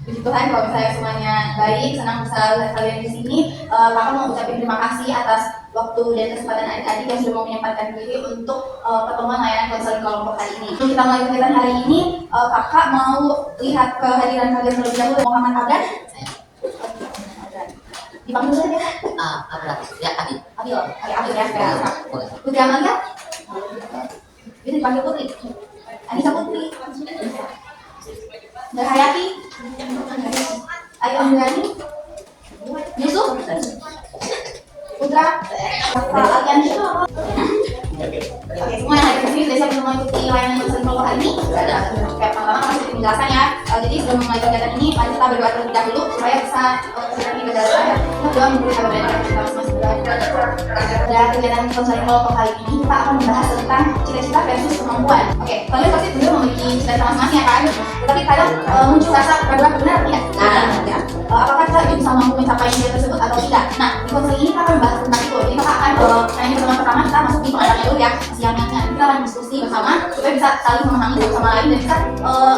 Puji Tuhan kalau misalnya semuanya baik, senang bisa lihat kalian di sini. Kakak mau ucapin terima kasih atas waktu dan kesempatan adik-adik yang sudah mau menyempatkan diri untuk pertemuan layanan konseling kelompok hari ini. Sebelum kita mulai kegiatan hari ini, kakak mau lihat kehadiran kalian terlebih dahulu. Muhammad Abdan. Dipanggil saja. Abdan. Ya, Abi. Abil ya. Putri Amalia. Bisa dipanggil Putri. Anissa Putri. Mbak Hayati. Ayu Anggani. Yusuf. Putra. Pak Alkianti. Oke, semua yang hadir di sini sudah siap untuk mengikuti layanan konseling kelompok hari ini. Kayak pertama masih penjelasan ya. Jadi sebelum memulai kegiatan ini, mari kita berdoa terlebih dahulu supaya bisa kegiatan ini berjalan. Doa memberi kabar baik kita masing-masing. Pada kegiatan konseling kelompok hari ini kita akan membahas tentang cita-cita versus kemampuan. Oke, kalian pasti dulu memiliki cita-cita masing-masing ya kan? Tetapi kadang muncul rasa keraguan benar ya. Apakah kita bisa mampu mencapai nilai tersebut atau tidak? Nah, di konseling ini kita akan membahas tentang itu. Jadi kita akan yang pertama kita masuk di pengalaman dulu ya. Siangnya kita akan diskusi bersama supaya bisa saling memahami satu sama lain dan bisa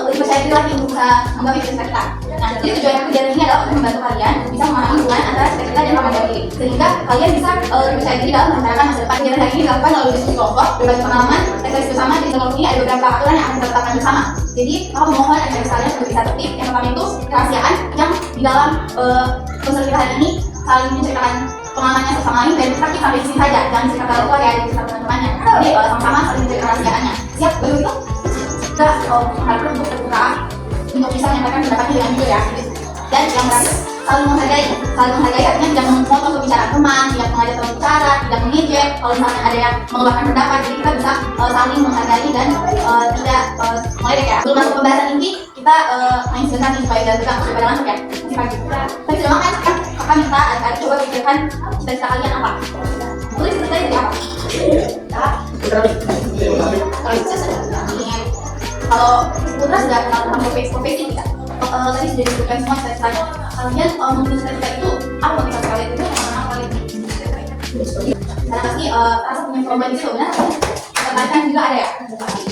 lebih percaya diri lagi untuk bisa menggapai cita-cita kita. Nah, jadi tujuan kegiatan ini adalah untuk membantu kalian bisa memahami hubungan antara cita-cita dan kemampuan diri, sehingga kalian bisa lebih percaya diri dalam merencanakan masa depan. Kegiatan hari ini dilakukan melalui diskusi kelompok, berbagi pengalaman, refleksi bersama. Di kelompok ini ada beberapa aturan yang akan kita tetapkan bersama. Jadi, aku mohon agar kalian untuk bisa tertib. Yang pertama itu kerahasiaan yang di dalam konseling kita hari ini saling menceritakan pengalamannya bersama lain dan kita sampai di sini saja, jangan cerita terlalu keluar ya di cerita teman-temannya. Jadi sama-sama saling menjaga rahasiaannya. Siap? Baru itu kita harus untuk terbuka untuk bisa menyampaikan pendapatnya dengan jujur ya. Dan yang terakhir saling menghargai. Saling menghargai artinya tidak memotong pembicaraan teman, tidak mengajak teman bicara, tidak mengejek. Kalau misalnya ada yang mengeluarkan pendapat, jadi kita bisa saling menghargai dan tidak meledek ya. Sebelum masuk pembahasan inti, kita main sebentar nih supaya jangan tegang, supaya langsung ya. Masih pagi. Tapi sudah makan kan? Kakak minta adik-adik coba pikirkan cita-cita kalian apa? Boleh cita-cita jadi apa? Kalau Putra sudah kenal tentang profesi tidak? Tadi sudah disebutkan semua cita-citanya. Kalian memiliki cita-cita itu apa motivasi kalian itu? Karena kalian karena pasti rasa punya perubahan itu benar. Pertanyaan juga ada ya.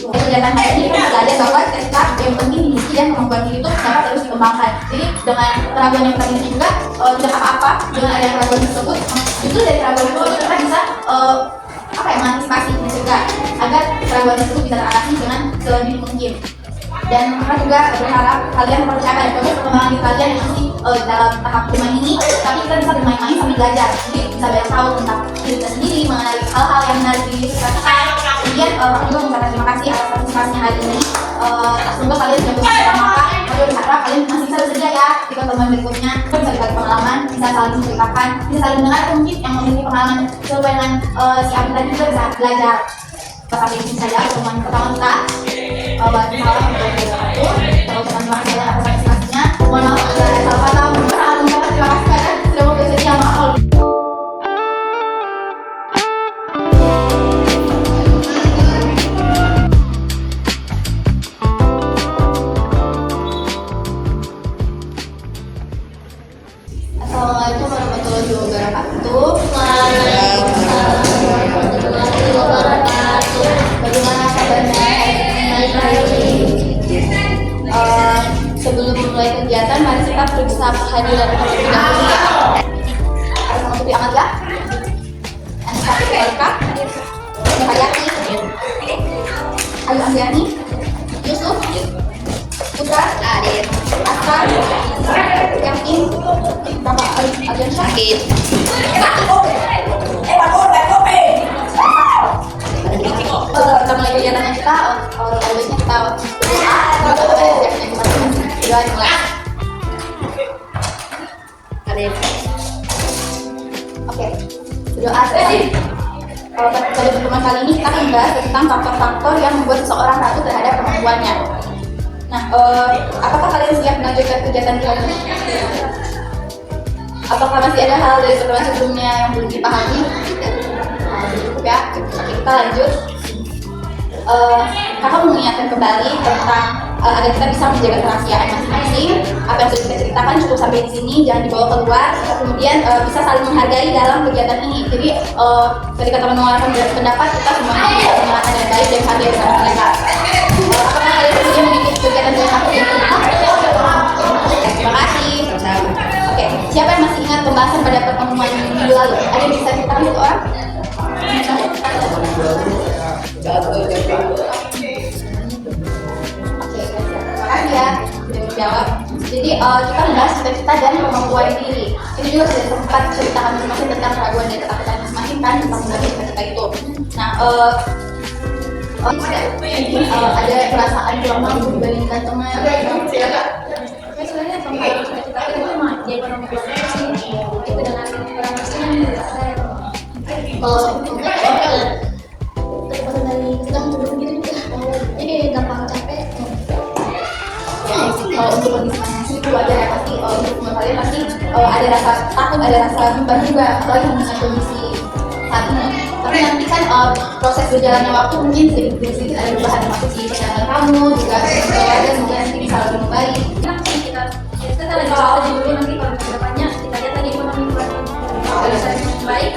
Kegiatan hari ini kan sudah ada bahwa cita-cita yang penting dimiliki dan kemampuan diri itu dapat terus dikembangkan. Jadi dengan keraguan yang tadi juga tidak apa-apa dengan ada keraguan tersebut. Justru dari keraguan itu kita bisa mengantisipasi mencegah agar keraguan tersebut bisa teratasi dengan sedini mungkin. Dan kakak juga berharap kalian mempercayakan proses perkembangan diri kalian yang masih dalam tahap bermain ini, tapi kita bisa bermain-main sambil belajar. Jadi bisa banyak tahu tentang diri kita sendiri, mengenali hal-hal yang menarik di diri kita. Kemudian kakak juga mengucapkan terima kasih atas partisipasinya hari ini. Semoga kalian sudah berusaha maka aku berharap kalian masih bisa bekerja ya di pertemuan berikutnya. Bisa berbagi pengalaman, bisa saling menceritakan, bisa saling mendengar, atau mungkin yang memiliki pengalaman serupa dengan si Abi tadi juga bisa belajar. Sampai di sini saja pertemuan pertama kita. Waalaikumsalam warahmatullahi wabarakatuh. Kalau terima kasih atas partisipasinya. Mohon maaf jika ada salah kata. Sangat mengucapkan terima kasih karena sudah mau bersedia sama aku. Assalamualaikum warahmatullahi wabarakatuh. Waalaikumsalam warahmatullahi wabarakatuh. Bagaimana kabarnya? Sebelum memulai kegiatan, mari kita periksa kehadiran terlebih dahulu ya. Ada sama Putri Amalia, Anissa Putri, Mbak Hayati, Ayu Anggani, Yusuf, Putra, Asrar, Yakin, Bapak Adrian Syakir, kita mulai kegiatannya kita, awalnya kita berdoa mulai. Oke, berdoa selesai. Pada pertemuan kali ini kita akan membahas tentang faktor-faktor yang membuat seseorang ragu terhadap kemampuannya. Nah, apakah kalian siap melanjutkan kegiatan kita ini? Apakah masih ada hal dari pertemuan sebelumnya yang belum dipahami? Cukup ya, kita lanjut. Kakak mengingatkan kembali tentang agar kita bisa menjaga kerahasiaan masing-masing. Apa yang sudah kita ceritakan cukup sampai di sini, jangan dibawa keluar. Kemudian bisa saling menghargai dalam kegiatan ini. Jadi ketika teman mengeluarkan pendapat, kita semuanya bisa mendengarkan dengan baik dan hadir bersama mereka. Apakah kalian bersedia mengikuti kegiatan dengan aku? kita membahas cita-cita dan kemampuan diri. Ini juga sudah sempat ceritakan masing-masing tentang keraguan dan ketakutan masing-masing kan tentang menggapai cita-cita itu. Nah, ada perasaan kurang mampu dibandingkan teman. Sebenarnya cita-cita itu cuma di ekonomi global sih. Itu dengan kurang pastinya tidak ada. Kalau kecepatan dari kita menurun gitu juga, jadi gampang capek. Kalau untuk kondisi itu wajar ya, pasti untuk semua kalian pasti ada rasa takut, ada rasa beban juga, apalagi dengan kondisi saat ini. Tapi nanti kan proses berjalannya waktu mungkin sedikit ada perubahan, masuk di kesehatan kamu juga ada mungkin nanti bisa lebih baik. Kita lagi coba dulu, nanti kalau ke depannya kita lihat lagi ekonomi bisa baik.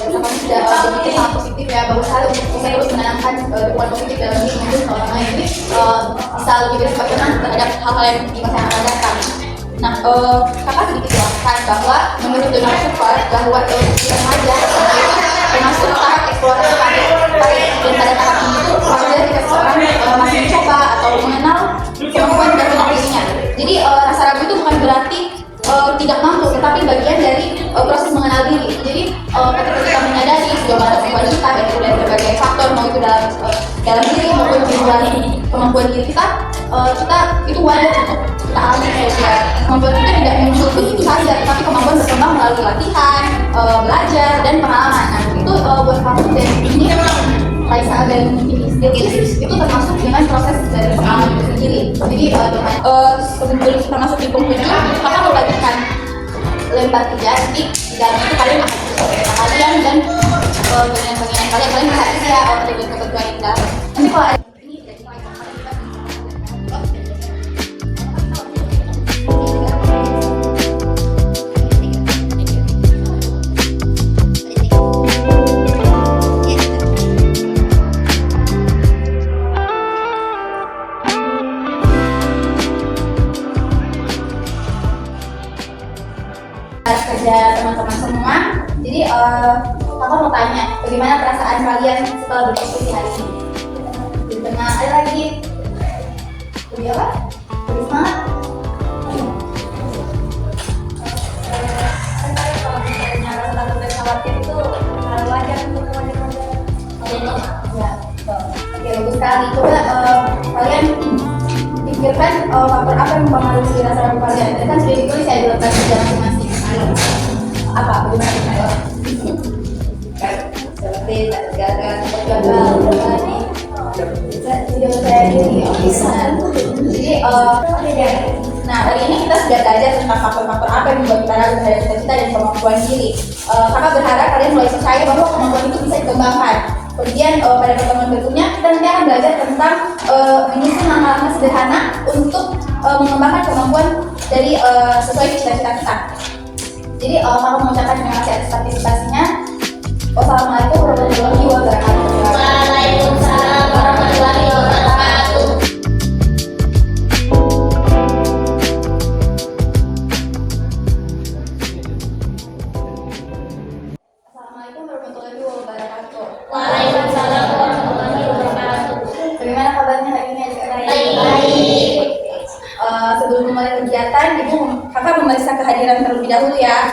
Kami sudah berpikir sangat positif ya, bagus sekali untuk bisa terus menanamkan dukungan positif dalam diri maupun orang lain ini bisa lebih berkepentingan terhadap hal-hal yang di masa yang akan datang. Nah, kakak sedikit jelaskan bahwa menurut Donald Trump bahwa usia remaja itu termasuk tahap eksplorasi karir, dan pada tahap ini itu wajar jika seseorang masih mencoba atau mengenal kemampuan dan minat dirinya. Jadi rasa ragu itu bukan berarti tidak mampu, tetapi bagian dari proses mengenal diri. Jadi ketika kita menyadari sejauh mana kemampuan kita dari berbagai faktor, mau itu dalam diri maupun di luar kemampuan diri kita itu wajar untuk kita alami ya. Kemampuan kita tidak muncul begitu saja, tapi kemampuan berkembang melalui latihan, belajar dan pengalaman. Nah, itu buat kamu dan ini Raisa dan itu termasuk dengan proses dari pengalaman itu sendiri. Jadi sebelum kita masuk di penghujung, maka membagikan lembar kerja nanti di dalam itu kalian akan bersama kalian dan bagian-bagian kalian berhasil ya dengan ketentuan yang dalam. Nanti kalau ada ini dari kalian kerja teman-teman semua. Jadi kakak mau tanya, bagaimana perasaan kalian setelah berposisi hari ini? Di tengah ada lagi lebih apa? Lebih semangat? Kalau misalnya rasa takut dan khawatir itu wajar untuk wajar-wajar. Ya, oke, bagus sekali. Coba kalian pikirkan faktor apa yang mempengaruhi rasa ragu kalian. Tadi kan sudah ditulis ya di lembar kerja masing-masing. Apa? Bagaimana? Seperti takut gagal, tidak percaya diri. Jadi, nah hari ini kita sudah belajar tentang faktor-faktor apa yang membuat kita ragu terhadap cita-cita dan kemampuan diri. Kakak berharap kalian mulai percaya bahwa kemampuan itu bisa dikembangkan. Kemudian pada pertemuan berikutnya kita nanti akan belajar tentang menyusun langkah-langkah sederhana untuk mengembangkan kemampuan dari sesuai cita-cita kita. Jadi kakak mengucapkan terima kasih atas partisipasinya. Wassalamualaikum warahmatullahi wabarakatuh. Waalaikumsalam warahmatullahi wabarakatuh. Assalamualaikum warahmatullahi wabarakatuh. Waalaikumsalam warahmatullahi wabarakatuh. Bagaimana kabarnya hari ini adik-adik? Baik. Sebelum memulai kegiatan, kakak memeriksa kehadiran terlebih dahulu ya.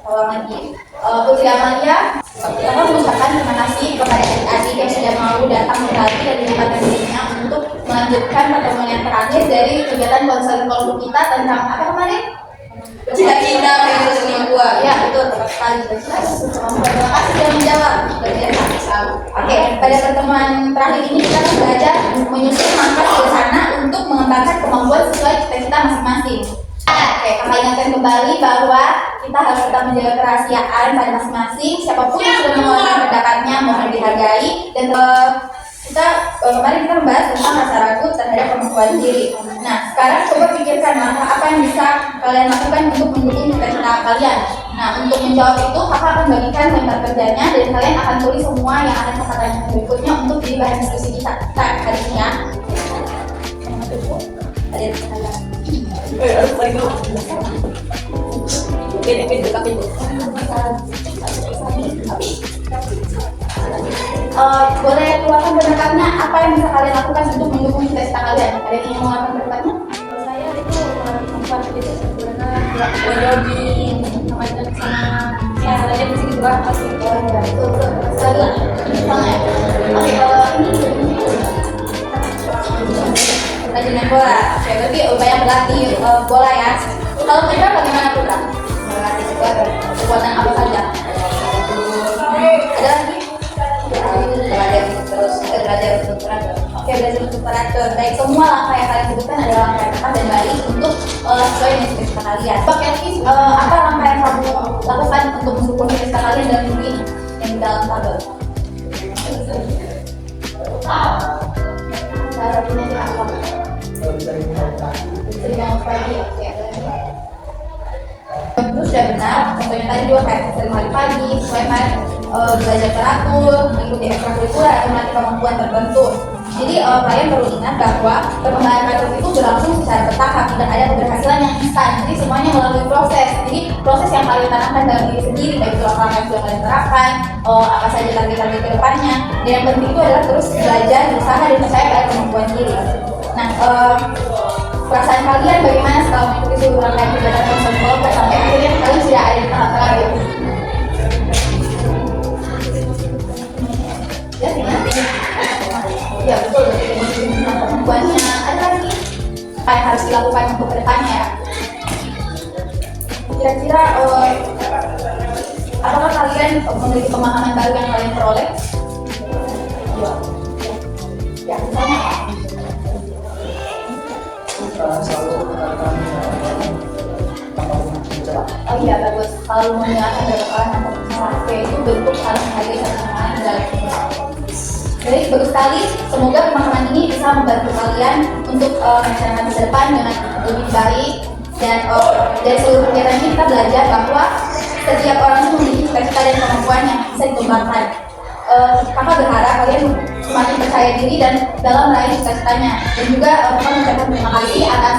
Tolong lagi. Putri Amalia, kakak mengucapkan terima kasih kepada adik-adik yang sudah mau datang kembali dan menyempatkan dirinya untuk melanjutkan pertemuan yang terakhir dari kegiatan konseling kelompok kita tentang apa kemarin? Cita-cita revolusi gua. Ya, betul, tepat sekali. Terima kasih sudah menjawab. Oke, pada pertemuan terakhir ini kita akan belajar menyusun langkah sederhana untuk mengembangkan kemampuan sesuai cita-cita masing-masing. Oke, kakak ingatkan kembali bahwa kita harus tetap menjaga kerahasiaan pada masing-masing. Siapapun yang sudah mengeluarkan pendapatnya mohon dihargai. Dan kemarin kita membahas tentang rasa ragu terhadap kemampuan diri. Nah, sekarang coba pikirkan langkah apa yang bisa kalian lakukan untuk mendukung cita-cita kalian. Nah, untuk menjawab itu, kakak akan bagikan lembar kerjanya dan kalian akan tulis semua yang akan kakak tanyakan berikutnya untuk jadi bahan diskusi kita hari ini ya. Boleh keluarkan pendapatnya apa yang bisa kalian lakukan untuk mendukung cita-cita kalian? Ada yang ingin mengeluarkan pendapatnya? Saya seperti itu sebenarnya buat jogging sama ya sebenarnya di sini juga pasti Oh iya, betul sekali. Misalnya, oke kalau ini rajin main bola. Oke, berarti banyak berlatih bola ya. Kalau mereka bagaimana Putra? Berlatih kekuatan apa saja? Ada lagi? Belajar terus belajar untuk teratur. Oke, belajar untuk teratur. Baik, semua langkah yang kalian sebutkan adalah langkah yang tepat dan baik untuk sesuai dengan cita-cita kalian. Pak Kelvin, apa langkah yang kamu lakukan untuk mendukung cita-cita kalian dalam mimpi yang di dalam tabel? Salah satunya di apa? Sering bangun pagi, oke. Terus sudah benar, contohnya tadi juga kayak sering balik pagi, sesuai kan belajar teratur, mengikuti ekstrakurikuler atau melatih kemampuan tertentu. Jadi kalian perlu ingat bahwa perkembangan karakter itu berlangsung secara bertahap, tidak ada keberhasilan yang instan. Jadi semuanya melalui proses. Jadi proses yang kalian tanamkan dalam diri sendiri, baik itu apa yang sudah kalian terapkan, apa saja target-target ke depannya. Dan yang penting itu adalah terus belajar, berusaha dan percaya pada kemampuan diri. Nah, perasaan kalian bagaimana setelah mengikuti seluruh rangkaian kegiatan konseling kelompok sampai akhirnya kalian sudah ada di tahap terakhir? Ya, gimana? Ya betul, dengan kemampuannya. Ada lagi apa yang harus dilakukan untuk kedepannya ya? Kira-kira apakah kalian memiliki pemahaman baru yang kalian peroleh? Ya, misalnya oh iya bagus, kalau mendengarkan dari orang atau oke itu bentuk saling menghargai satu sama lain dalam jadi bagus sekali, semoga pemahaman ini bisa membantu kalian untuk rencana masa depan dengan lebih baik dan dari seluruh kegiatan ini kita belajar bahwa setiap orang itu memiliki cita-cita dan kemampuan yang bisa dikembangkan. Kakak berharap kalian semakin percaya diri dan dalam meraih cita-citanya dan juga kakak mengucapkan terima kasih atas